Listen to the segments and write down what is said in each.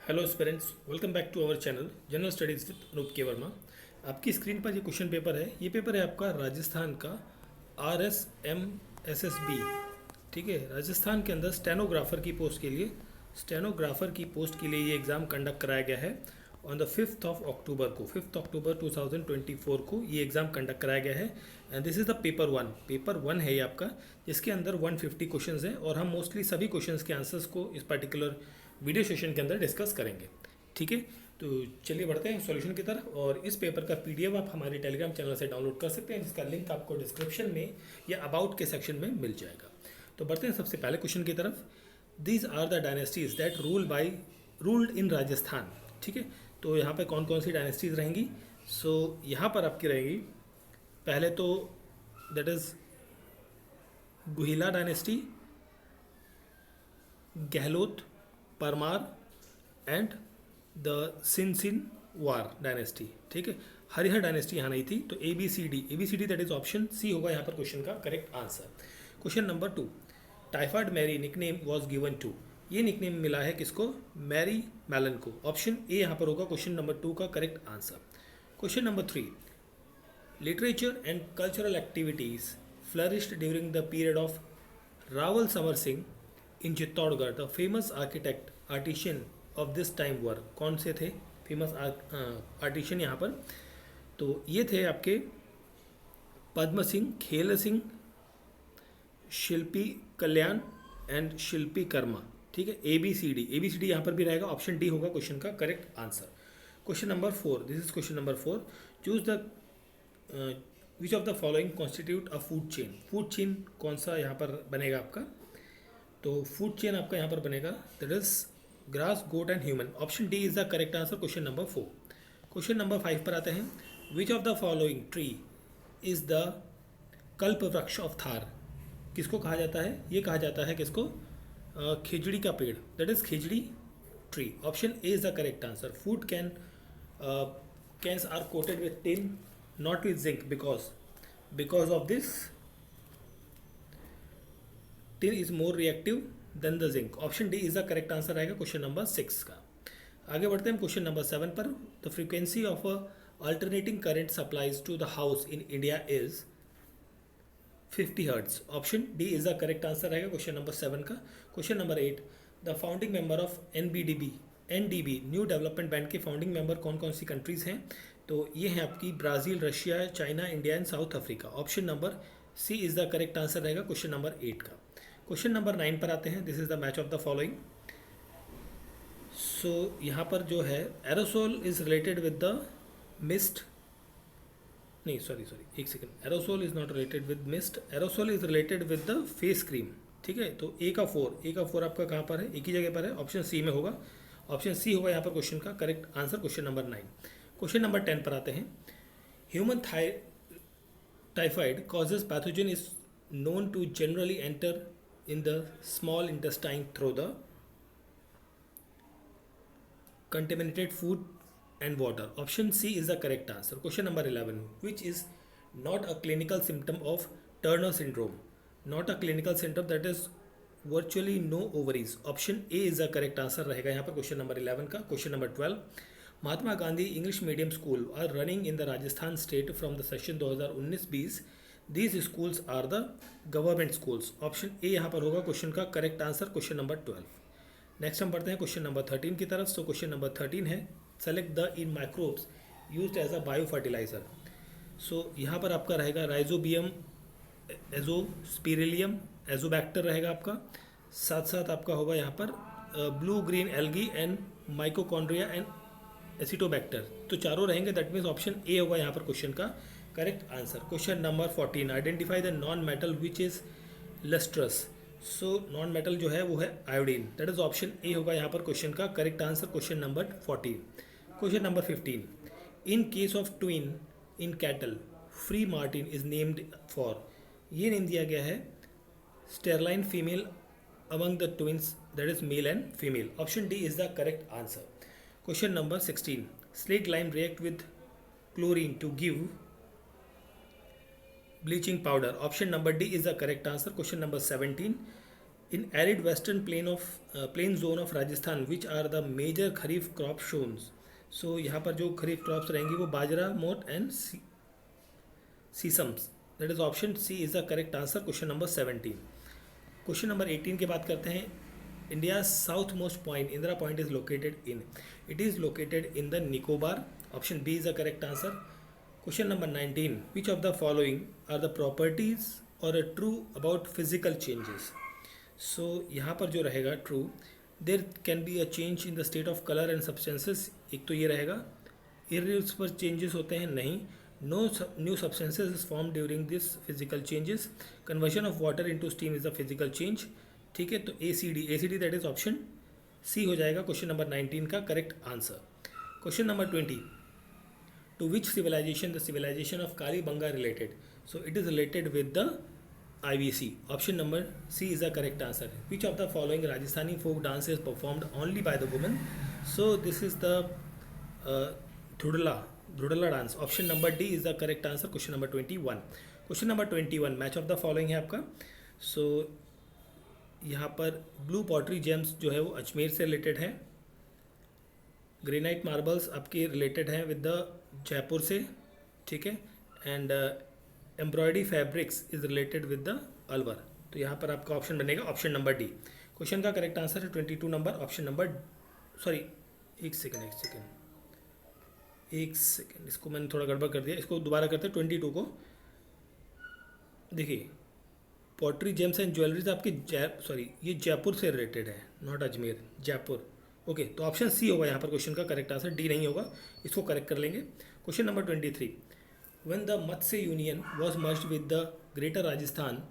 Hello students, welcome back to our channel general studies with Anoop K Verma. आपकी screen पर ये question paper है। ये पेपर है आपका राजस्थान का RSMSSB। ठीक है, राजस्थान के अंदर स्टेनोग्राफर की पोस्ट के लिए ये एग्ज़ाम कंडक्ट कराया गया है। On the 5th of October को 5 अक्टूबर 2024 को ये एग्ज़ाम कंडक्ट कराया गया है। And this is the paper one है ये आपका, जिसके अंदर 150 क्वेश्चंस हैं और हम मोस्टली सभी क्वेश्चंस के आंसर्स को इस पर्टिकुलर वीडियो सेशन के अंदर डिस्कस करेंगे। ठीक है, तो चलिए बढ़ते हैं सॉल्यूशन की तरफ। और इस पेपर का पीडीएफ आप हमारे टेलीग्राम चैनल से डाउनलोड कर सकते हैं, जिसका लिंक आपको डिस्क्रिप्शन में या अबाउट के सेक्शन में मिल जाएगा। तो बढ़ते हैं सबसे पहले क्वेश्चन की तरफ। These are the dynasties that ruled in Rajasthan. ठीक है, तो यहाँ पे कौन कौन सी डायनेस्टीज रहेंगी। सो यहाँ पर आपकी रहेगी पहले तो that is Guhila dynasty, Gahlot, Parmar and the Sinsinwar dynasty. ठीक है, हरिहर डायनेस्टी यहाँ नहीं थी। तो A B C D that is option C होगा यहाँ पर क्वेश्चन का correct answer. Question number 2, typhoid Mary nickname was given to. ये निकनेम मिला है किसको? मैरी मैलन को। ऑप्शन ए यहाँ पर होगा क्वेश्चन नंबर 2 का correct answer. Question number 3, literature and cultural activities flourished during the period of Rawal Samar Singh in Chittorgarh. The famous artisan of this time were. कौन से थे फेमस आर्टिशियन यहाँ पर? तो ये थे आपके पद्म सिंह, खेल सिंह, शिल्पी कल्याण एंड शिल्पी कर्मा। ठीक है, ए बी सी डी यहाँ पर भी रहेगा। ऑप्शन डी होगा क्वेश्चन का correct answer. Question number 4, this is question number 4। Choose the which of the following constitute a food chain. Food chain कौन सा यहाँ पर बनेगा आपका? तो फूड चेन आपका यहाँ पर बनेगा that is grass, goat and human. Option D is the correct answer. Question number 4। Question number 5 पर आते हैं। Which of the following tree is the kalpa vriksha of Thar. किसको कहा जाता है? ये कहा जाता है किसको? खिजड़ी का पेड़, that is khejri tree. Option A is the correct answer. Food cans are coated with tin not with zinc because of this tin is more reactive than the zinc. Option D is the correct answer रहेगा question number 6 का। आगे बढ़ते हैं question number 7 पर। The frequency of alternating current supplies to the house in India is 50 hertz. Option D is the correct answer रहेगा question number 7 का। Question number 8, the founding member of NDB new development bank के founding member कौन कौन सी countries हैं? तो ये हैं आपकी Brazil, Russia, China, India and South Africa. Option number C is the correct answer रहेगा क्वेश्चन नंबर 8 का। क्वेश्चन नंबर 9 पर आते हैं। This is the match of the following. So यहाँ पर जो है aerosol is related with the mist, नहीं सॉरी एक second, aerosol is not related with mist, aerosol is related with the face cream. ठीक है, तो ए का 4 आपका कहाँ पर है? एक ही जगह पर है, ऑप्शन सी में होगा। ऑप्शन सी होगा यहाँ पर क्वेश्चन का correct answer, question number 9। Question number 10 पर आते हैं। Human typhoid causes pathogen is known to generally enter in the small intestine through the contaminated food and water. Option C is the correct answer. Question number 11, which is not a clinical symptom of Turner syndrome. Not a clinical symptom, that is virtually no ovaries. Option A is the correct answer रहेगा यहाँ पर question number 11 का। Question number 12, Mahatma Gandhi English medium school are running in the Rajasthan state from the session 2019-20। These schools are the government schools. Option A यहाँ पर होगा question का correct answer, question number 12। Next हम पढ़ते हैं क्वेश्चन नंबर 13 की तरफ। सो क्वेश्चन नंबर 13 है, select the in microbes used as a biofertiliser. So यहाँ पर आपका रहेगा राइजोबियम, एजोस्पिरिलियम, एजोबैक्टर रहेगा आपका। साथ साथ आपका होगा यहाँ पर blue green algae and mitochondria and acetobacter. तो चारों रहेंगे, दैट मीन्स ऑप्शन ए होगा यहाँ पर क्वेश्चन का correct answer. Question number 14, identify the non metal which is lustrous. So non metal जो है वो है iodine, that is option A होगा यहाँ पर क्वेश्चन का correct answer, question number 14। Question number 15, in case of twin in cattle free martin is named for. ये name दिया गया है sterile female among the twins, that is male and female. Option D is the correct answer. Question number 16, slaked lime react with chlorine to give bleaching powder. Option number D is the correct answer. Question number 17, in arid western plain zone of Rajasthan which are the major kharif crop shown. So यहाँ पर जो kharif crops रहेंगी वो बाजरा, मोट and sesames. That is option C is the correct answer, question number 17। Question number 18 की बात करते हैं। India south most point Indira point is located in, it is located in the Nicobar, option B is the correct answer. Question number 19, which of the following are the properties और true about physical changes. So यहाँ पर जो रहेगा true, there can be a change in the state of colour and substances, एक तो ये रहेगा। Irreversible changes होते हैं, नहीं। No new substances is form during this physical changes. Conversion of water into steam is the physical change. ठीक है, तो ACD that is option C हो जाएगा क्वेश्चन नंबर 19 का correct answer. Question number 20, to which civilization the civilization of Kalibangan related. So it is related with the IBC, option number C is the correct answer. Which of the following Rajasthani folk dance is performed only by the women. So this is the Dhudla dance, option number D is the correct answer, question number 21। Question number 21, match of the following है आपका। सो यहाँ पर blue pottery James जो है वो अजमेर से related है। Granite marbles आपके रिलेटेड हैं विद द जयपुर से, ठीक है। And embroidery fabrics is related with the Alwar. तो यहाँ पर आपका ऑप्शन बनेगा ऑप्शन नंबर डी। क्वेश्चन का करेक्ट आंसर है 22 नंबर, ऑप्शन नंबर, सॉरी एक सेकेंड, इसको मैंने थोड़ा गड़बड़ कर दिया, इसको दोबारा करते हैं। 22 को देखिए, पॉटरी जेम्स एंड ज्वेलरीज आपके ये जयपुर से रिलेटेड है, नॉट अजमेर, जयपुर। ओके, तो ऑप्शन सी होगा यहाँ पर क्वेश्चन का करेक्ट आंसर, डी नहीं होगा, इसको करेक्ट कर लेंगे। Question number 23, when the Matsya union was merged with the greater Rajasthan,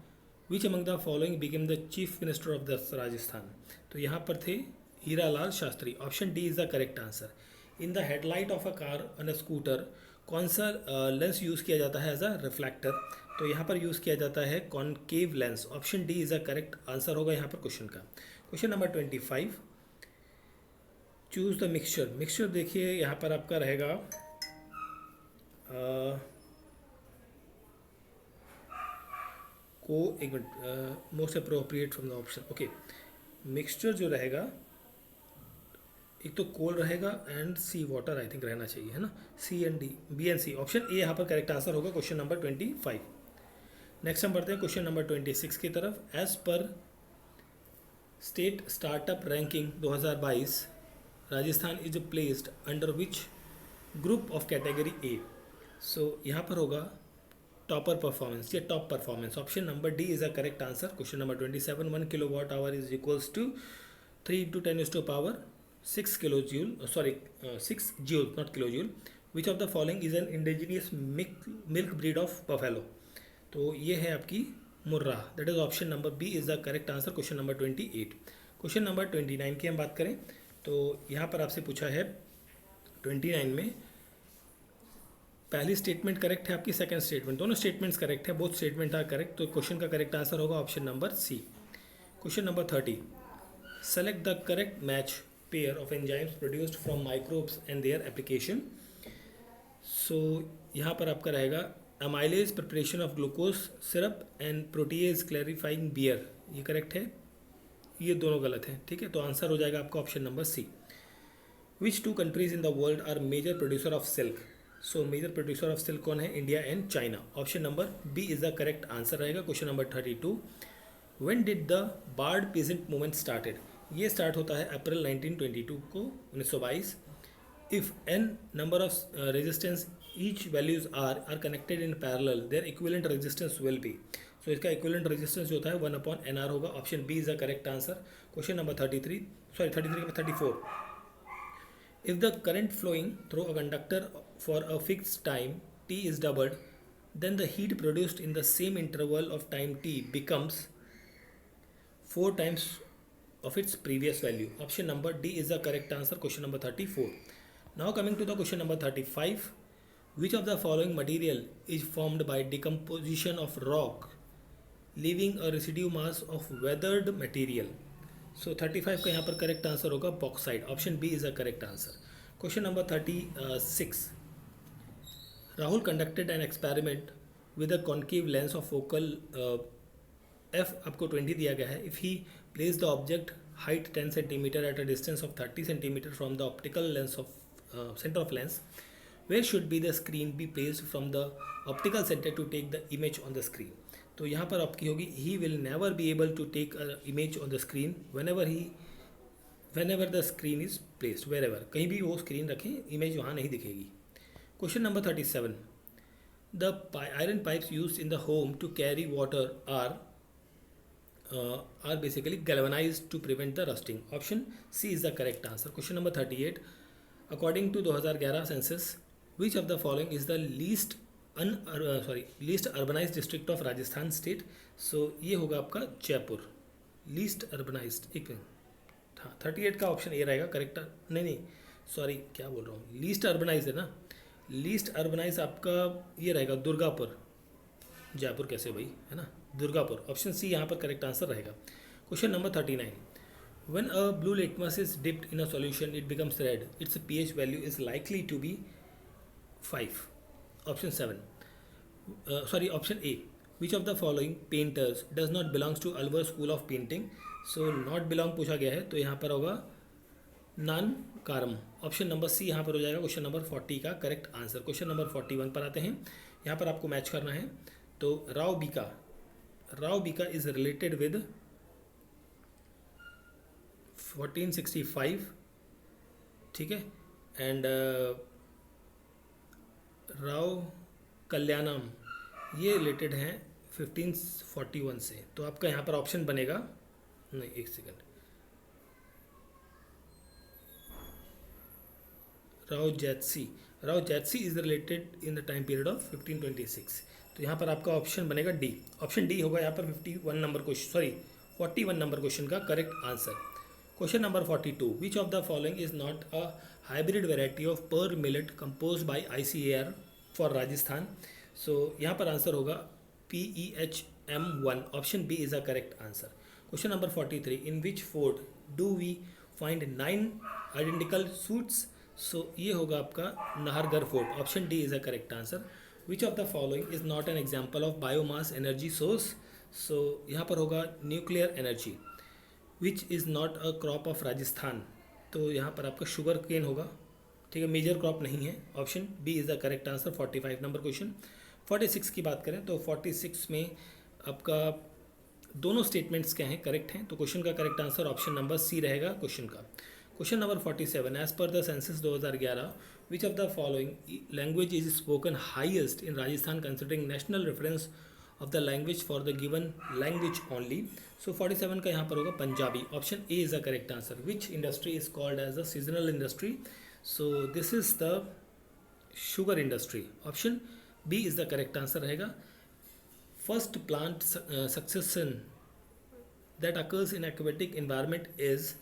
which among the following became the chief minister of the Rajasthan. तो यहाँ पर थे Hiralal Shastri, option D is the correct answer. In the headlight of a car on a scooter, कौन सा lens use किया जाता है as a reflector. तो यहाँ पर यूज़ किया जाता है concave lens, option D is the correct answer होगा यहाँ पर क्वेश्चन का। Question number 25, choose the mixture देखिए यहाँ पर आपका रहेगा एक minute, most appropriate from the option. Okay, mixture जो रहेगा, एक तो कोल रहेगा and sea water I think रहना चाहिए, है ना। C and D, B and C, option A यहाँ पर करेक्ट आंसर होगा क्वेश्चन नंबर 25। नेक्स्ट हम बढ़ते हैं क्वेश्चन नंबर 26 की तरफ। As per state startup ranking 2022, Rajasthan is placed under which group of category A. So यहाँ पर होगा टॉपर परफॉर्मेंस या top performance, option number D is a correct answer. Question number 27, 1 kilowatt hour is equals to 3 × 10⁻⁴ 6 kilojule, 6 joules, not kilojoule. Which of the following is an indigenous milk breed of buffalo? तो ये है आपकी Murrah, that is option number B is the correct answer, question number 28। Question number 29 की हम बात करें तो यहाँ पर आपसे पूछा है 29 में पहली स्टेटमेंट करेक्ट है आपकी, सेकंड स्टेटमेंट, दोनों स्टेटमेंट्स करेक्ट है, बोथ स्टेटमेंट आर करेक्ट, तो क्वेश्चन का करेक्ट आंसर होगा option number C. Question number 30, select the correct match pair of enzymes produced from microbes and their application. So यहाँ पर आपका रहेगा amylase preparation of glucose syrup and protease clarifying beer, ये correct है, ये दोनों गलत हैं, ठीक है। तो आंसर हो जाएगा आपका option number C. Which two countries in the world are major producer of silk? So major producer of silk कौन है? India and China, option number B is the correct answer रहेगा। Question number 32, when did the Bard peasant movement started? ये start होता है अप्रैल 1922 को, 1922। If an number of resistance each values are connected in parallel, there equivalent resistance will be. So इसका equivalent resistance जो होता है 1/nr होगा, option B is the correct answer. Question number 33 के बाद 34, if the current flowing through a conductor for a fixed time t is doubled, then the heat produced in the same interval of time t becomes 4 times of its previous value. Option number D is the correct answer. Question number 34. Now coming to the question number 35. Which of the following material is formed by decomposition of rock, leaving a residue mass of weathered material? So 35 का यहाँ पर correct answer होगा bauxite. Option B is the correct answer. Question number 36. Rahul conducted an experiment with a concave lens of focal f आपको 20 दिया गया है. If he Place the object height 10 centimeter at a distance of 30 centimeter from the optical lens of center of lens. Where should be the screen be placed from the optical center to take the image on the screen? तो यहाँ पर आपकी होगी he will never be able to take an image on the screen whenever the screen is placed, wherever, कहीं भी वो screen रखें image वहाँ नहीं दिखेगी. Question number 37. The iron pipes used in the home to carry water are basically galvanized to prevent the rusting. Option C is the correct answer. Question number 38. According to 2011 census, which of the following is the least urbanized district of Rajasthan state? So ये होगा आपका Jaipur. Least urbanised, एक minute, हाँ 38 का option A रहेगा correct. नहीं sorry, क्या बोल रहा हूँ, लीस्ट अर्बनाइज है ना. लीस्ट अर्बनाइज आपका ये रहेगा दुर्गापुर. जयपुर कैसे भाई, है ना, दुर्गापुर. ऑप्शन सी यहाँ पर करेक्ट आंसर रहेगा. Question number 39. When a blue litmus is dipped in a solution, it becomes red. Its pH value is likely to be 5. Option 7. Option A. Which of the following painters does not belongs to Alvar School of Painting? So not belong पूछा गया है, तो यहाँ पर होगा नान कारम. Option number सी यहाँ पर हो जाएगा क्वेश्चन नंबर 40 का करेक्ट आंसर. क्वेश्चन नंबर 41 पर आते हैं. यहाँ पर आपको मैच करना है. तो Rao Bika is related with 1465, ठीक है, एंड राव कल्याणम ये रिलेटेड हैं 1541 से. तो आपका यहाँ पर ऑप्शन बनेगा, नहीं एक second, Rao Jaitsi is related in the time period of 1526. तो यहाँ पर आपका ऑप्शन बनेगा डी. ऑप्शन डी होगा यहाँ पर 41 नंबर क्वेश्चन का correct answer. Question number 42. Which of the following is not a hybrid variety of pearl millet compose by ICAR for Rajasthan? So यहाँ पर आंसर होगा PEHM1. Option B is a correct answer. Question number 43. In which fort do we find 9 identical suits? So ये होगा आपका Nahargarh fort. Option D is a correct answer. Which of the following is not an example of biomass energy source? So यहाँ पर होगा nuclear energy. Which is not a crop of Rajasthan? तो यहाँ पर आपका शुगर केन होगा, ठीक है, मेजर क्रॉप नहीं है. Option B is the correct answer. 45 number question. 46 की बात करें तो 46 में आपका दोनों स्टेटमेंट्स क्या हैं, करेक्ट हैं. तो क्वेश्चन का correct answer option number C रहेगा क्वेश्चन का. Question number 47. As per the census 2011, which of the following language is spoken highest in Rajasthan considering national reference of the language for the given language only? So 47 का यहाँ पर होगा Punjabi. Option A is the correct answer. Which industry is called as the seasonal industry? So this is the sugar industry. Option B is the correct answer रहेगा. First plant succession that occurs in aquatic environment is,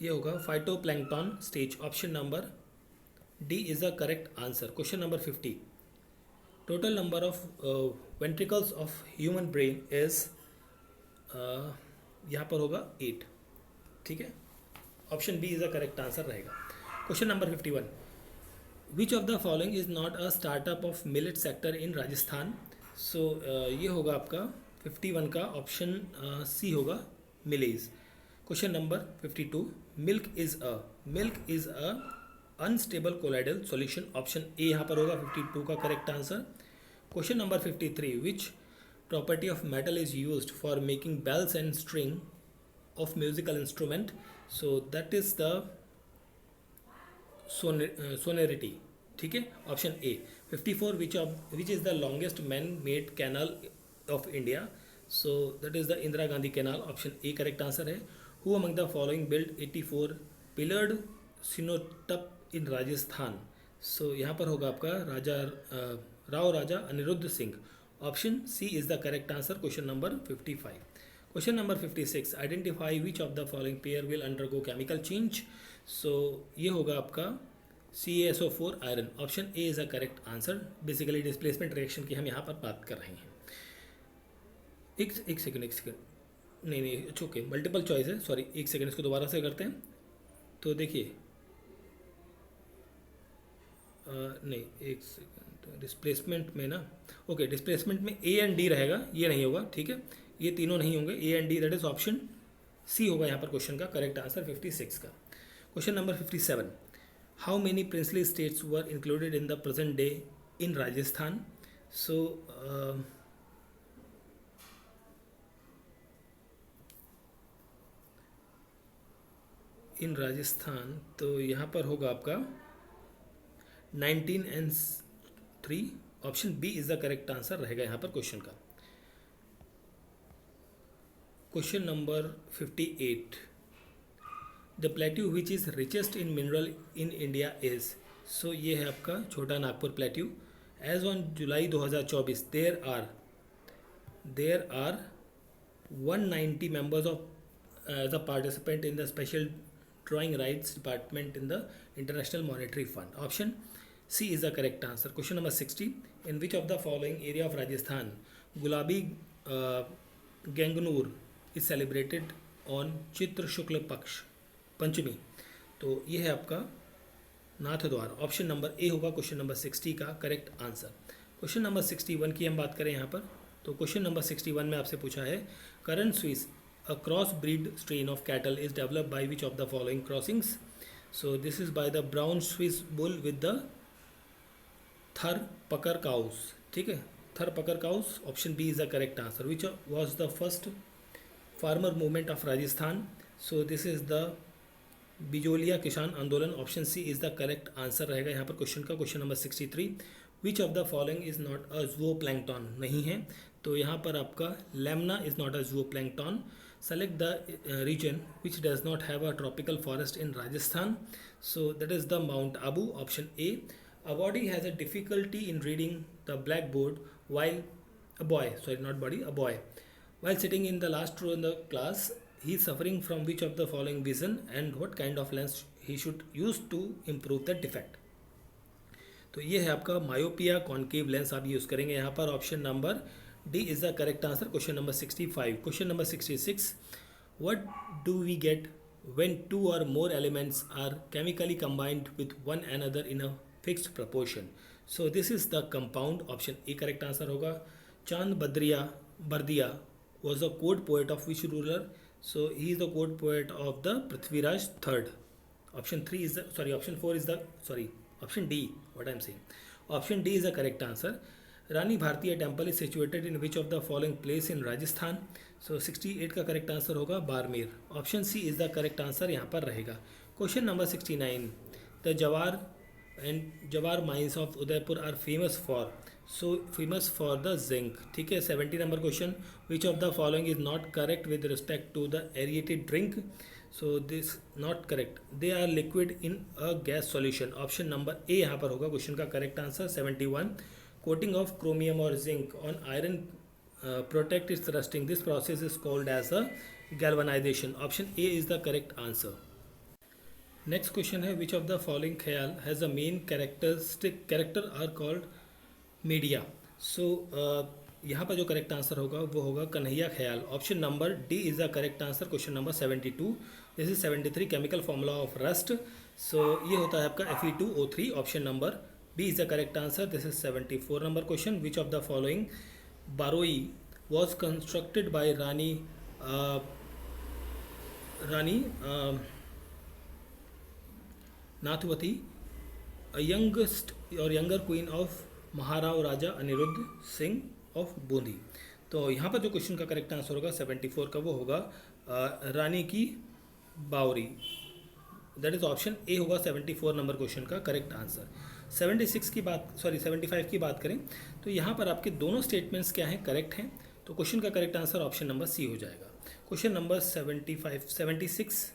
ये होगा phytoplankton stage. Option number D is the correct answer. Question number 50. Total number of ventricles of human brain is, यहाँ पर होगा 8, ठीक है. Option B is the correct answer रहेगा. Question number 51. Which of the following is not a startup of millet sector in Rajasthan? So ये होगा आपका 51 का ऑप्शन सी होगा मिलेज. Question number 52. Milk is a unstable colloidal solution. Option A यहाँ पर होगा 52 का correct answer. Question number 53. Which property of metal is used for making bells and string of musical instrument? So that is the sonority, ठीक है. Option A. 54. Which is the longest man made canal of India? So that is the Indira Gandhi canal. Option A correct answer है. Who among the following built 84 pillared cenotaph in Rajasthan? So यहाँ पर होगा आपका Rao Raja Anirudh Singh. Option C is the correct answer. Question number 55. Question number 56. Identify which of the following pair will undergo chemical change? So ये होगा आपका CaSO4 iron. Option A is the correct answer. Basically displacement reaction की हम यहाँ पर बात कर रहे हैं. एक सेकेंड नहीं इट्स ओके, मल्टीपल चॉइस है, सॉरी एक सेकेंड, इसको दोबारा से करते हैं. तो देखिए नहीं एक सेकेंड, डिस्प्लेसमेंट में ना, ओके डिस्प्लेसमेंट में ए एंड डी रहेगा, ये नहीं होगा, ठीक है. ये तीनों नहीं होंगे, A and D, that is option C होगा यहाँ पर क्वेश्चन का करेक्ट आंसर 56 का। Question number 57, how many princely states were included in the present day in Rajasthan. So in Rajasthan, तो यहाँ पर होगा आपका 19 and 3, option B is the correct answer रहेगा यहाँ पर क्वेश्चन का। Question number 58, the plateau which is richest in mineral in India is. सो ये है आपका Chota Nagpur plateau. As on July 2024 there are 190 members of as a participant in the special drawing rights department in the International Monetary Fund. Option C is the correct answer. Question number 60, in which of the following area of Rajasthan Gulabi Gangnur is celebrated on चित्र शुक्ल पक्ष पंचमी। तो ये है आपका नाथ द्वार। Option number ए होगा question number 60 का correct answer. Question number 61 की हम बात करें यहाँ पर, तो क्वेश्चन नंबर 61 में आपसे पूछा है current Swiss a crossbreed strain of cattle is developed by which of the following crossings. So this is by the brown Swiss bull with the Thar-Pakar cows. ठीक है, Thar-Pakar cows, option B is the correct answer. Which was the first farmer movement of Rajasthan? So this is the Bijolia Kisan Andolan. Option C is the correct answer रहेगा यहाँ पर question का। Question number 63, which of the following is not a zooplankton, नहीं है, तो यहाँ पर आपका lemna is not a zooplankton. Select the region which does not have a tropical forest in Rajasthan. So that is the mount Abu. Option A, a body has a difficulty in reading the blackboard while a boy, sorry not body, a boy while sitting in the last row in the class, he is suffering from which of the following vision and what kind of lens he should use to improve the defect. तो ये है आपका myopia concave lens आप use करेंगे यहाँ पर। Option number D is the correct answer. Question number 65। Question number 66, what do we get when two or more elements are chemically combined with one another in a fixed proportion? So this is the compound. Option A correct answer होगा। चांद Bardiya was the court poet of which ruler? So he is the court poet of the Prithviraj III. Option 3 is the, sorry, option 4 is the, sorry, option D, what I am saying. Option D is the correct answer. Rani Bhartiya temple is situated in which of the following place in Rajasthan? So 68 का correct answer होगा Barmer. Option C is the correct answer यहाँ पर रहेगा। Question number 69, the Jawar mines of Udaipur are famous for, so famous for the zinc। ठीक है, 70 number question, which of the following is not correct with respect to the aerated drink. So this not correct, they are liquid in a gas solution. Option number A यहाँ पर होगा question का correct answer. 71, coating of chromium और zinc on iron protect its rusting, this process is called as a galvanization. Option A is the correct answer. Next question है, which of the following Khayal has a main character are called media. So यहाँ पर जो correct answer होगा वो होगा Kanhaiya Khayal. Option number D is the correct answer. Question number 72, this is 73, chemical formula of rust. So ये होता है आपका Fe2O3। Option number B is the correct answer. This is 74 number question, which of the following baori was constructed by Rani Nathavati, youngest और younger queen of Maharao Raja Anirudh Singh of Bundi. तो यहाँ पर जो question का करेक्ट आंसर होगा 74 का वो होगा रानी की बावरी, दैट इज ऑप्शन ए होगा 74 नंबर क्वेश्चन का करेक्ट आंसर। 76 की बात, सॉरी 75 की बात करें तो यहाँ पर आपके दोनों स्टेटमेंट्स क्या हैं, करेक्ट हैं, तो क्वेश्चन का correct answer option number C हो जाएगा। Question number 76,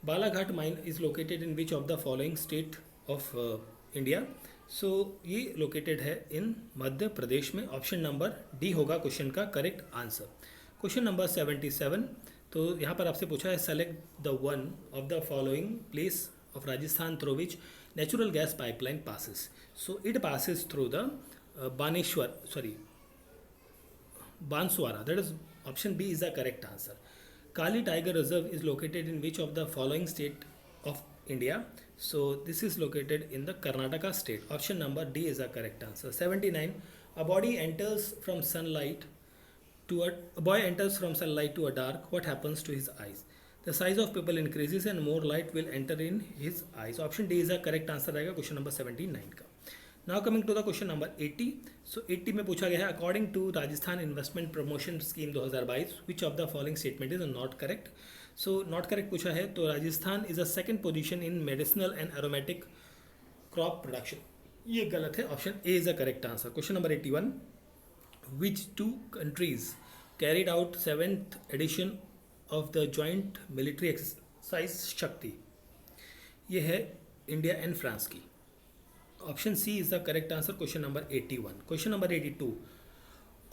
Balaghat mine is located in which of the following state of India. So ये लोकेटेड है इन मध्य प्रदेश में। ऑप्शन नंबर डी होगा क्वेश्चन का करेक्ट आंसर। क्वेश्चन नंबर 77, तो यहाँ पर आपसे पूछा है select the one of the following place of Rajasthan through which natural gas pipeline passes. So it passes through the Banswara, that is option B is the correct answer. Kali tiger reserve is located in which of the following state of India? So this is located in the Karnataka state. Option number D is the correct answer. 79, a body enters from sunlight A boy enters from sunlight to a dark. What happens to his eyes? The size of pupil increases and more light will enter in his eyes. Option D is the correct answer रहेगा question number 79 का. Now coming to the question number 80. So 80 में पूछा गया है according to Rajasthan investment promotion scheme 2022 which of the following statement is not correct? So not correct पूछा है तो Rajasthan is a second position in medicinal and aromatic crop production. ये गलत है. Option A is the correct answer. Question number 81. Which two countries carried out 7th edition of the joint military exercise Shakti? ये है India and France की. Option C is the correct answer. Question number 81. Question number 82.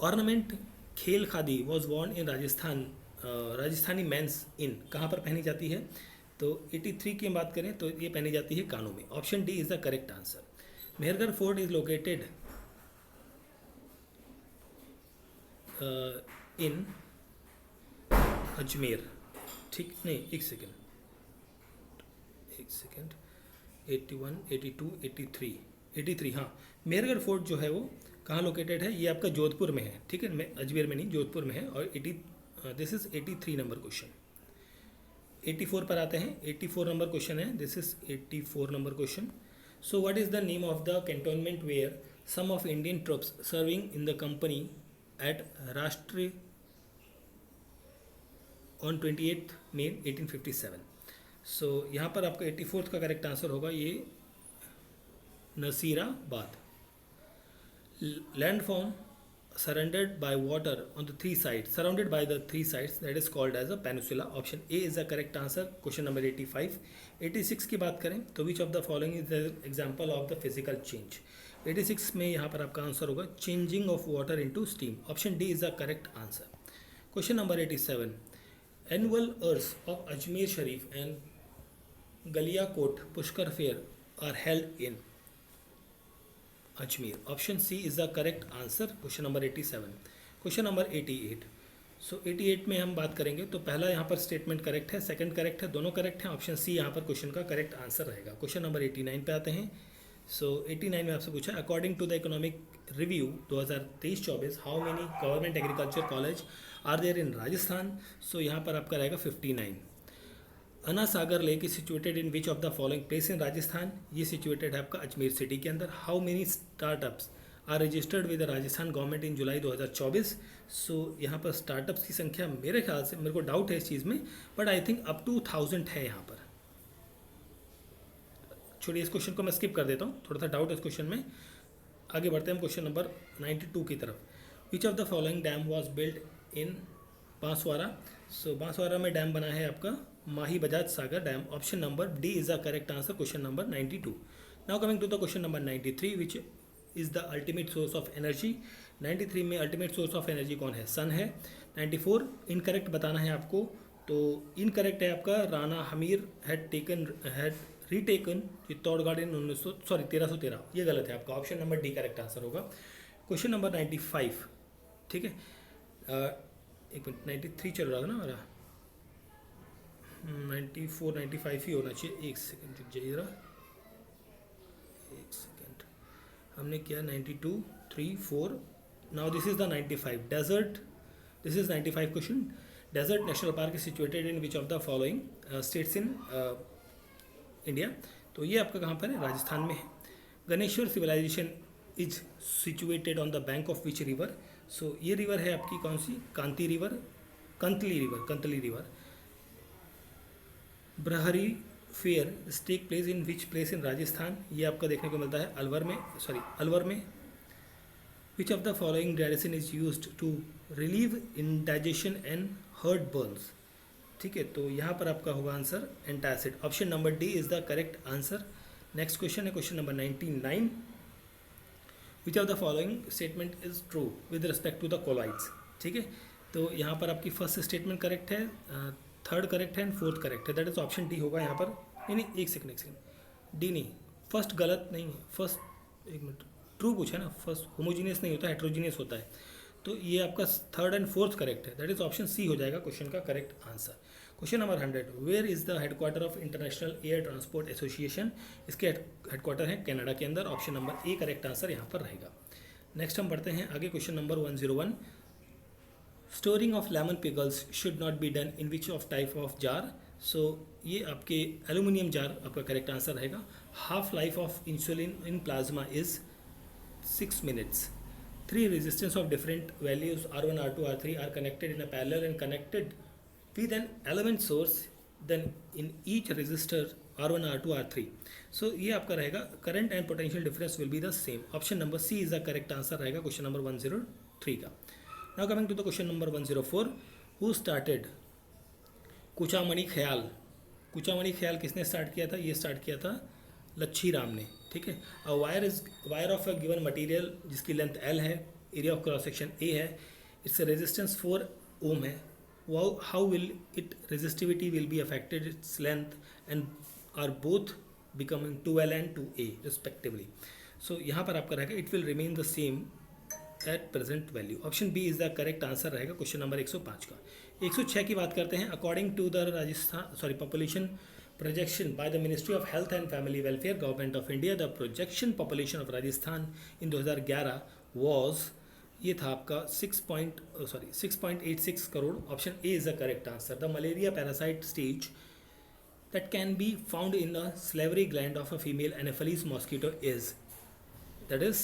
Ornament खेल खादी was worn in Rajasthan. Rajasthani men's इन कहाँ पर पहनी जाती है? तो 83 की हम बात करें तो ये पहनी जाती है कानों में. Option D is the correct answer. Mehrgarh fort is located इन अजमेर. ठीक नहीं, एक सेकेंड 81, 82, 83. हाँ, मेहरगढ़ फोर्ट जो है वो कहाँ लोकेटेड है? ये आपका जोधपुर में है. ठीक है, अजमेर में नहीं, जोधपुर में है. और दिस इज 83 नंबर क्वेश्चन. 84 पर आते हैं. 84 नंबर क्वेश्चन है. This is 84 number question. So what is the name of the cantonment where some of Indian troops serving in the company at Rashtriya on 28 May 1857. सो यहाँ पर आपका 84 का करेक्ट आंसर होगा ये Nasirabad. Landform surrounded by water on the three sides, surrounded by the three sides, that is called as a peninsula. Option A is the correct answer. Question number 85. 86 की बात करें तो which of the following is the example of the physical change? 86 में यहाँ पर आपका answer होगा changing of water into steam. Option D is the correct answer. Question number 87. Annual Urs of Ajmer Sharif and Galiakot Pushkar Fair are held in Ajmer. Option C is the correct answer. Question number 87. Question number 88. So 88 में हम बात करेंगे तो पहला यहाँ पर statement correct है, second correct है, दोनों करेक्ट हैं. ऑप्शन सी यहाँ पर क्वेश्चन का करेक्ट आंसर रहेगा. क्वेश्चन नंबर 89 पे आते हैं. सो 89 में आपसे पूछा according to the economic review 2023-24 how many government agriculture college are there in Rajasthan. So यहाँ पर आपका रहेगा 59. Ana Sagar lake is situated in which of the following place in Rajasthan. ये सिचुएटेड है आपका अजमेर सिटी के अंदर. How many startups are registered with the Rajasthan government इन जुलाई 2024. सो यहाँ पर स्टार्टअप्स की संख्या मेरे ख्याल से, मेरे को डाउट है इस चीज़ में, but I think up to 1000 है यहाँ पर. छोड़िए, इस क्वेश्चन को मैं स्किप कर देता हूँ, थोड़ा सा डाउट है इस क्वेश्चन में. आगे बढ़ते हैं हम क्वेश्चन नंबर 92 की तरफ. Which of the following dam was build in Banswara. So Banswara में डैम बना है आपका Mahi Bajaj Sagar dam. Option number D is the correct answer. Question number 92. Now coming to the question number 93 which is the ultimate source of energy. 93 में ultimate source of energy कौन है? सन है. 94 incorrect बताना है आपको, तो इनकरेक्ट है आपका Rana Hamir had retaken Chittorgarh in 1313. ये गलत है आपका. Option number D correct answer होगा. Question number 95. ठीक है, एक मिनट, 93 चल रहा था ना हमारा, 94 95 ही होना चाहिए. एक सेकेंड रुक जाइए जरा, एक सेकेंड. हमने किया 92 3 4. Now this is the 95. Desert, this is 95 question. Desert national park is situated in which of the following states in India. तो ये आपका कहाँ पर है? राजस्थान में है. Ganeshwar civilization is situated on the bank of which river. So ये river है आपकी कौन सी? कांती रिवर, कंतली रिवर. ब्रहरी fair take place in which place in Rajasthan. ये आपका देखने को मिलता है अलवर में. Which of the following medicine is used to relieve indigestion and heartburns. ठीक है, तो यहाँ पर आपका होगा answer antacid. Option number D is the correct answer. Next question है question number 99. Which of the following statement is true with respect to the colloids. ठीक है, तो यहाँ पर आपकी फर्स्ट स्टेटमेंट करेक्ट है, थर्ड करेक्ट है एंड फोर्थ करेक्ट है. दैट इज ऑप्शन डी होगा यहाँ पर. नहीं, एक सेकंड, डी नहीं, फर्स्ट गलत नहीं है. फर्स्ट एक मिनट, ट्रू पूछा है ना. फर्स्ट होमोजीनियस नहीं होता, हेट्रोजीनियस होता है. तो ये आपका थर्ड एंड फोर्थ करेक्ट है. दैट इज ऑप्शन सी हो जाएगा क्वेश्चन का correct answer. Question number 100. Where is the headquarter of international air transport association. इसके हेडक्वार्टर है कनाडा के अंदर. Option number A correct answer यहाँ पर रहेगा. नेक्स्ट हम बढ़ते हैं आगे. Question number 101. Storing of lemon pickles should not be done in which of type of jar. So ये आपके एल्यूमिनियम जार आपका करेक्ट आंसर रहेगा. Half life of insulin in plasma is 6 minutes. Three resistance of different values R1, R2, R3 are connected in a parallel and connected with an element source. Then in each resistor R1, R2, R3. So ये आपका रहेगा current and potential difference will be the same. Option number C is the correct answer रहेगा question number 103 का. Now coming to the question number 104. Who started कुचामणि ख्याल? कुचामणि ख्याल किसने start किया था? ये स्टार्ट किया था लच्छी राम ने. ठीक है. A wire of a given material जिसकी लेंथ L है, area of cross section A है, इट्स रेजिस्टेंस 4 ओम है. How will it resistivity will be affected its length and are both becoming 2L and 2A respectively. So यहाँ पर आपका रहेगा it will remain the same at present value. Option B is the correct answer रहेगा question number 105 का. 106 की बात करते हैं. According to the population projection by the Ministry of Health and Family Welfare, Government of India, the projection population of Rajasthan in 2011 was, ये था आपका 6.86 crore. Option A is the correct answer. The malaria parasite stage that can be found in the salivary gland of a female Anopheles mosquito is, that is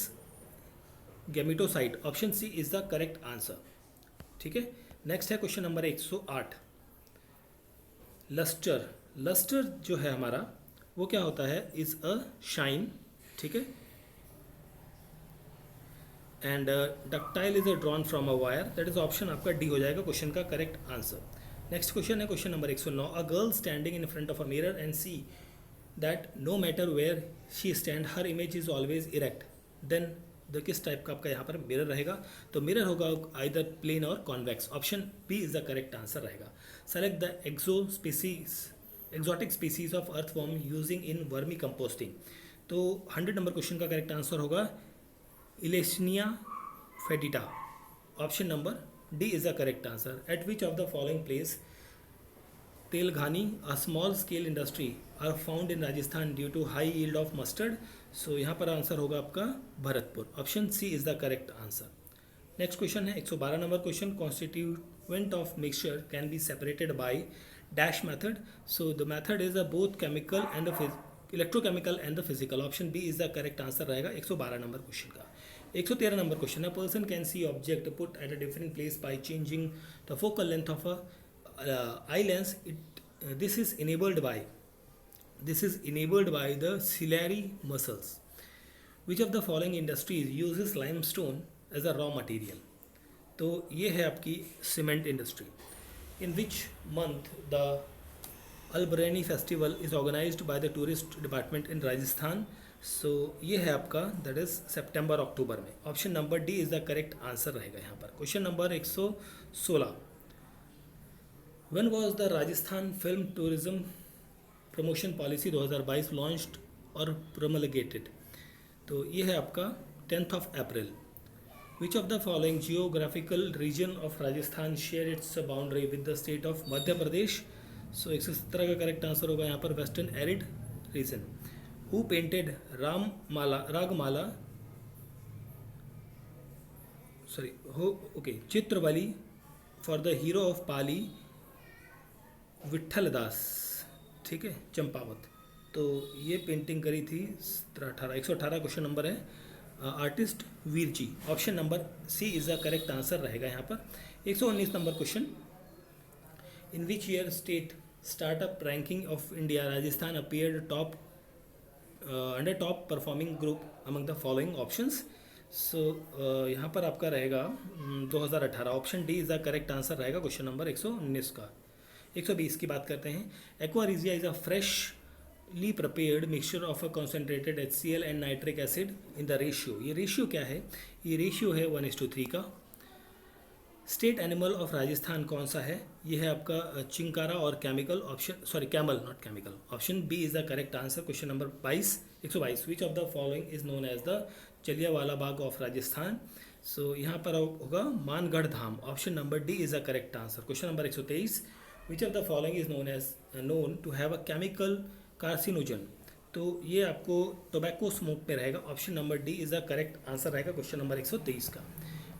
gametocyte. Option C is the correct answer. ठीक है. Next है question number 108. Lustre. Lustre जो है हमारा वो क्या होता है? Is a shine. ठीक है. And ductile is a drawn from a wire. That is option आपका डी हो जाएगा क्वेश्चन का करेक्ट आंसर. नेक्स्ट क्वेश्चन है question number 109. A girl standing in front of a mirror and see that no matter where she stand her image is always erect. Then the किस type का आपका यहाँ पर mirror रहेगा? तो mirror होगा either plane और convex. Option B is the correct answer रहेगा. Select the exotic species of earthworm using in vermicomposting. तो 100 नंबर क्वेश्चन का करेक्ट आंसर होगा इलेशनिया फेटिटा. Option number D is the correct answer. At which of the following place तेलघानी a small scale industry are found in Rajasthan due to high yield of mustard. So यहाँ पर answer होगा आपका Bharatpur. Option C is the correct answer. Next question है 112 number question. Constituent of mixture can be separated by dash method. So the method is a both chemical and the electrochemical and the physical. Option B is the correct answer रहेगा 112 number question का. 113 number question है. Person can see object put at a different place by changing the focal length of a eye lens. This is enabled by the ciliary muscles. Which of the following industries uses limestone as a raw material? तो ये है आपकी cement industry. In which month the Albarani festival is organized by the tourist department in Rajasthan? So ये है आपका that is सितंबर अक्टूबर में. Option number D is the correct answer रहेगा यहाँ पर. Question number 116. When was the Rajasthan film tourism promotion policy 2022 launched और promulgated? तो ये है आपका 10th of April. Which of the following geographical region of Rajasthan share its boundary with the state of Madhya Pradesh? So 117 का correct answer होगा यहाँ पर western arid region. Who painted Ragamala Chitravali for the hero of Pali Vitthal Das. ठीक है. चंपावत. तो ये painting करी थी 118 क्वेश्चन नंबर है. Artist Veer ji. Option number C is the correct answer रहेगा यहाँ पर. 119 number question. In which year state startup ranking of India Rajasthan appeared under top performing group among the following options? So यहाँ पर आपका रहेगा 2018. Option D is the correct answer रहेगा question number 119 का. 120 की बात करते हैं. Aqua regia is a freshly prepared mixture of a concentrated HCl and nitric acid in the ratio. ये रेशियो क्या है? ये रेशियो है 1:3 का. स्टेट एनिमल ऑफ राजस्थान कौन सा है? ये है आपका चिंकारा और chemical. Camel not chemical. Option B is the correct answer. Question number 122. Which of the following is known as the Jallianwala Bagh of Rajasthan? So यहाँ पर होगा Mangarh Dham. Option number D is the correct answer. Question number 123. Which of the following is known to have a chemical carcinogen? तो ये आपको tobacco smoke में रहेगा. Option number D is the correct answer रहेगा question number 123 का.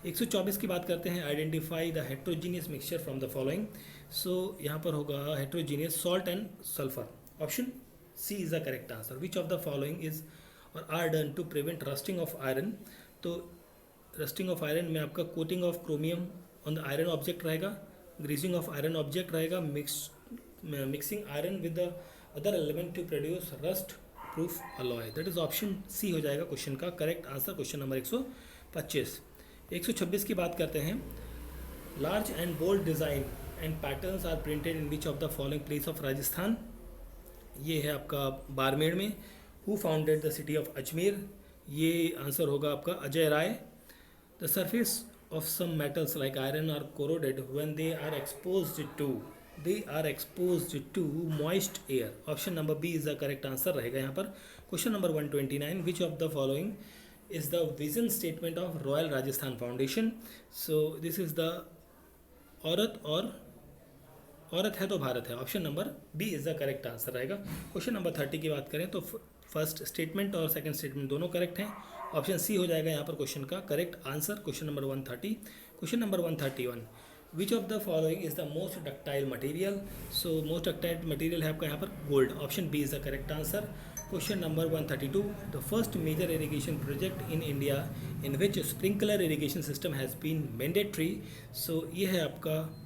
124 की बात करते हैं, identify the heterogeneous mixture from the following. So यहाँ पर होगा heterogeneous salt and sulphur, option C is the correct answer. Which of the following is और are done to prevent rusting of iron. तो रस्टिंग ऑफ आयरन में आपका coating of chromium on the iron object रहेगा, greasing of iron object रहेगा, mixing iron with the other element to produce rust proof alloy. That is option C हो जाएगा question का correct answer, question number 125। 126 की बात करते हैं, large and bold design and patterns are printed in which of the following place of Rajasthan. ये है आपका बाड़मेर में। Who founded the city of Ajmer, ये आंसर होगा आपका Ajay Rai. The surface of some metals like iron are corroded when they are exposed to moist air. Option number B is the correct answer रहेगा यहाँ पर। Question number 129, which of the following is the vision statement of Royal Rajasthan Foundation? So this is the औरत है तो भारत है, option number B is the correct answer रहेगा। Question number 30 की बात करें तो फर्स्ट स्टेटमेंट और सेकंड स्टेटमेंट दोनों करेक्ट हैं, ऑप्शन सी हो जाएगा यहाँ पर क्वेश्चन का correct answer. Question number 130। Question number 131, which of the following is the most ductile material. So most ductile material है आपका यहाँ पर gold, option B is the correct answer. Question number 132, the first major irrigation project in India in which sprinkler irrigation system has been mandatory. So ये है आपका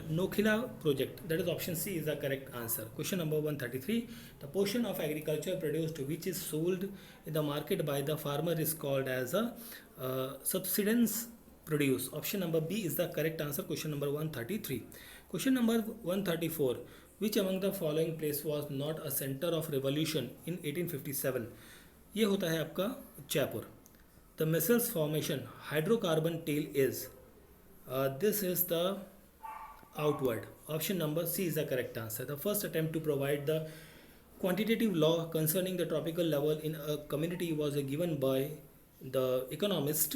नोखिला project, that is option C is the correct answer. Question number 133, the portion of agriculture produced which is sold in the market by the farmer is called as a subsidence produce, option number B is the correct answer. Question number 133। Question number 134, which among the following place was not a centre of revolution in 1857। ये होता है आपका Jaipur. The micelles formation hydrocarbon tail is this is the outward, option number C is the correct answer. The first attempt to provide the quantitative law concerning the tropical level in a community was given by the economist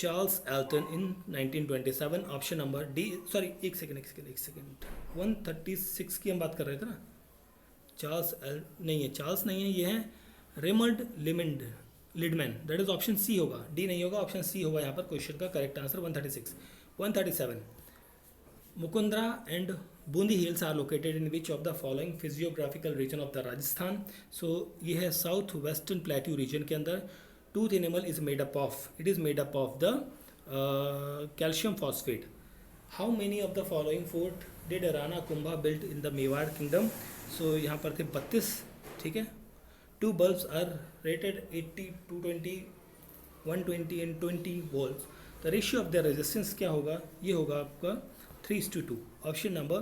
Charles Elton in 1927, option number D। Sorry एक second 136 की हम बात कर रहे थे ना, Charles नहीं है, ये है Raymond Lidman, that is option C होगा, डी नहीं होगा, ऑप्शन सी होगा यहाँ पर क्वेश्चन का correct answer. 136। 137, Mukundra and Bundi hills are located in which of the following physiographical region of the Rajasthan? So ये है साउथ वेस्टर्न प्लेट्यू रीजन के अंदर। Tooth animal is made up of, it is made up of the calcium phosphate. How many of the following fort did Rana Kumbha built in the Mewar kingdom. So यहाँ पर थे 32, ठीक है। 2 bulbs are rated 80, 220, 120 and 20 volts। The ratio of the resistance क्या होगा, ये होगा आपका 3:2, option number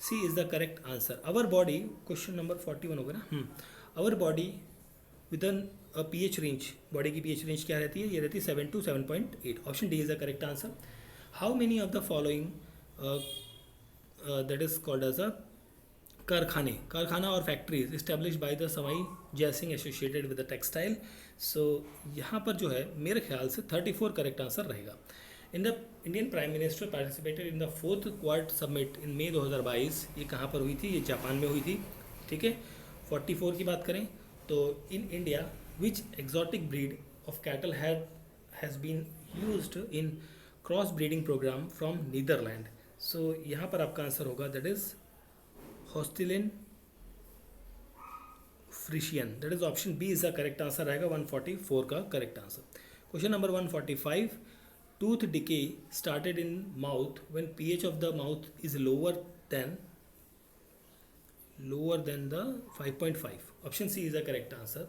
C is the correct answer. Our body, question number 41 होगा ना, our body with an pH range, body की पीएच रेंज क्या रहती है, ये रहती है 7 to 7.8, option D is the correct answer. How many of the following that is called as a कारखाना और factories establish by the Sawai Jai Singh associated with the textile. So यहाँ पर जो है मेरे ख्याल से 34 करेक्ट आंसर रहेगा। In the Indian prime minister participated in the 4th quad summit in May 2022। ये कहाँ पर हुई थी, ये जापान में हुई थी, ठीक है। 44 की बात करें तो in India which exotic breed of cattle has been used in cross breeding program from Netherland. So यहाँ पर आपका आंसर होगा that is Holstein Friesian, that is option B is the correct answer रहेगा। 144 का correct answer. Question number 145, tooth decay started in mouth when pH of the mouth is lower than the 5.5, option C is the correct answer.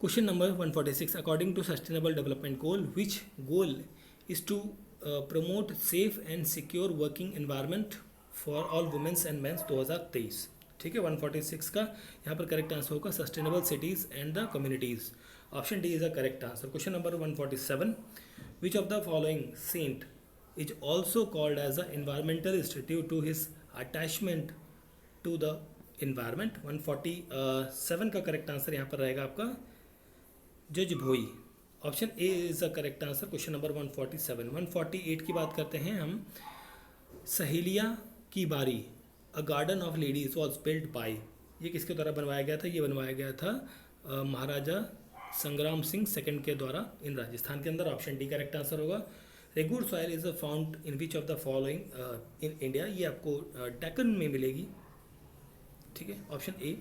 Question number 146, according to sustainable development goal, which goal is to promote safe and secure working environment for all women and men 2023, ठीक है। 146 का यहाँ पर correct answer होगा sustainable cities and the communities, option D is the correct answer. Question number 147, which of the following saint is also called as an environmentalist due to his attachment to the environment। 147 का correct answer यहाँ पर रहेगा आपका जज भोई, option A is the correct answer. Question number 147। 148 की बात करते हैं हम, सहेलिया की Bari a garden of ladies was built by, ये किसके द्वारा बनवाया गया था, ये बनवाया गया था महाराजा संग्राम सिंह सेकंड के द्वारा इन राजस्थान के अंदर। ऑप्शन डी करेक्ट आंसर होगा। Regur soil is a found in which of the following in India, ये आपको डेक्कन में मिलेगी, ठीक है। Option A.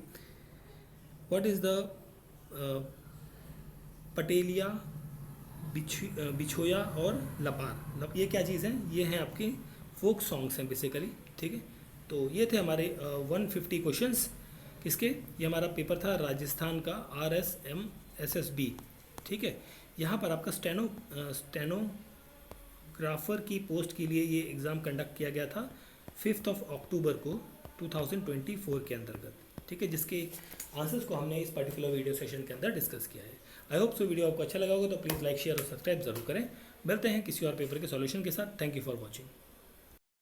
What is the Pateliya, बिछोया और लपार, ये क्या चीज़ है? ये हैं आपके फोक सॉन्ग्स हैं बेसिकली, ठीक है। तो ये थे हमारे 150 क्वेश्चंस किसके, ये हमारा पेपर था राजस्थान का RSM-SSB, ठीक है। यहाँ पर आपका स्टेनोग्राफर की पोस्ट के लिए ये एग्ज़ाम कंडक्ट किया गया था 5 अक्टूबर को 2024 के अंतर्गत, ठीक है, जिसके आंसर्स को हमने इस पर्टिकुलर वीडियो सेशन के अंदर डिस्कस किया है। आई होप सो वीडियो आपको अच्छा लगा होगा, तो प्लीज़ लाइक शेयर और सब्सक्राइब जरूर करें। मिलते हैं किसी और पेपर के सॉल्यूशन के साथ। Thank you for watching.